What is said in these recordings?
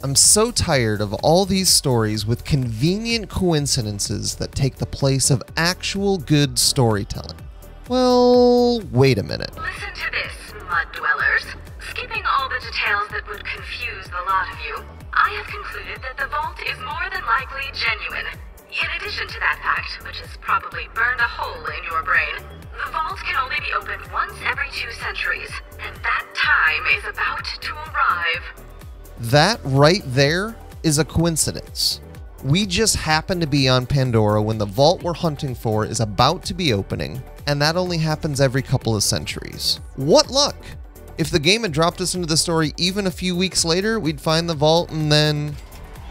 I'm so tired of all these stories with convenient coincidences that take the place of actual good storytelling. Well, wait a minute. Listen to this, mud dwellers. Skipping all the details that would confuse the lot of you, I have concluded that the vault is more than likely genuine. In addition to that fact, which has probably burned a hole in your brain, the vault can only be opened once every 2 centuries, and that time is about to arrive. That right there is a coincidence. We just happen to be on Pandora when the vault we're hunting for is about to be opening, and that only happens every couple of centuries. What luck! If the game had dropped us into the story even a few weeks later, we'd find the vault and then,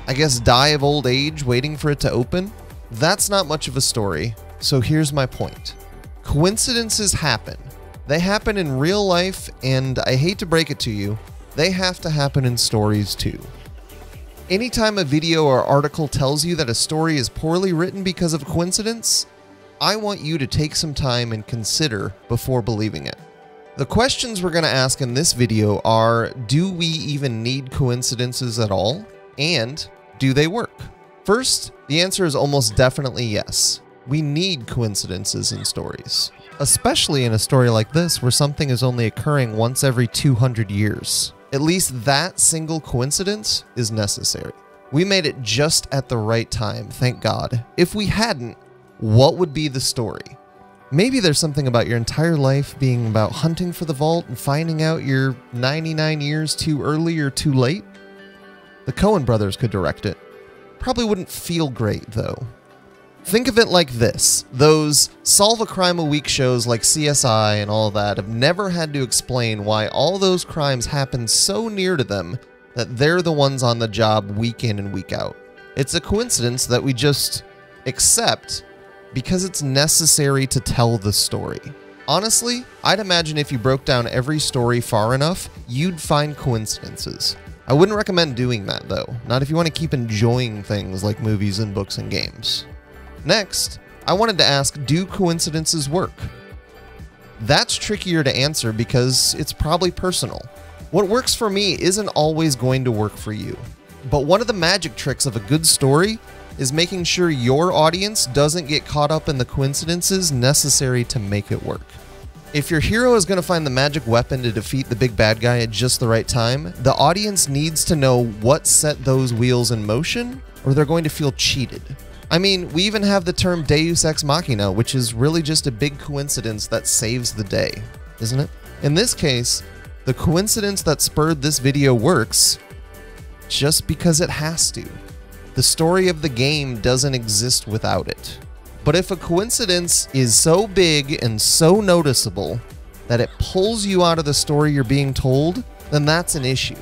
I guess, die of old age waiting for it to open. That's not much of a story, so here's my point. Coincidences happen. They happen in real life, and I hate to break it to you, they have to happen in stories too. Anytime a video or article tells you that a story is poorly written because of coincidence, I want you to take some time and consider before believing it. The questions we're going to ask in this video are, do we even need coincidences at all? And do they work? First, the answer is almost definitely yes. We need coincidences in stories, especially in a story like this where something is only occurring once every 200 years. At least that single coincidence is necessary. We made it just at the right time, thank God. If we hadn't, what would be the story? Maybe there's something about your entire life being about hunting for the vault and finding out you're 99 years too early or too late. The Coen brothers could direct it. Probably wouldn't feel great, though. Think of it like this. Those solve a crime a week shows like CSI and all that have never had to explain why all those crimes happen so near to them that they're the ones on the job week in and week out. It's a coincidence that we just accept because it's necessary to tell the story. Honestly, I'd imagine if you broke down every story far enough, you'd find coincidences. I wouldn't recommend doing that though, not if you want to keep enjoying things like movies and books and games. Next, I wanted to ask, do coincidences work? That's trickier to answer because it's probably personal. What works for me isn't always going to work for you. But one of the magic tricks of a good story is making sure your audience doesn't get caught up in the coincidences necessary to make it work. If your hero is going to find the magic weapon to defeat the big bad guy at just the right time, the audience needs to know what set those wheels in motion, or they're going to feel cheated. I mean, we even have the term Deus Ex Machina, which is really just a big coincidence that saves the day, isn't it? In this case, the coincidence that spurred this video works just because it has to. The story of the game doesn't exist without it. But if a coincidence is so big and so noticeable that it pulls you out of the story you're being told, then that's an issue.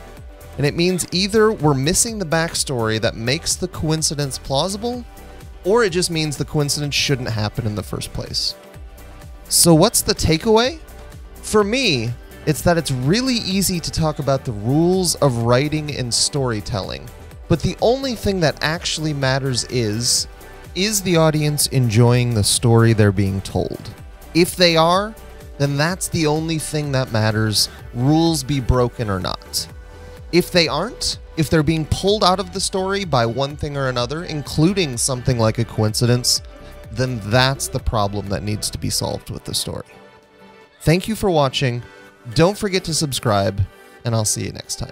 And it means either we're missing the backstory that makes the coincidence plausible, or it just means the coincidence shouldn't happen in the first place. So what's the takeaway? For me, it's that it's really easy to talk about the rules of writing and storytelling, but the only thing that actually matters is the audience enjoying the story they're being told? If they are, then that's the only thing that matters, rules be broken or not. If they aren't, if they're being pulled out of the story by one thing or another, including something like a coincidence, then that's the problem that needs to be solved with the story. Thank you for watching. Don't forget to subscribe, and I'll see you next time.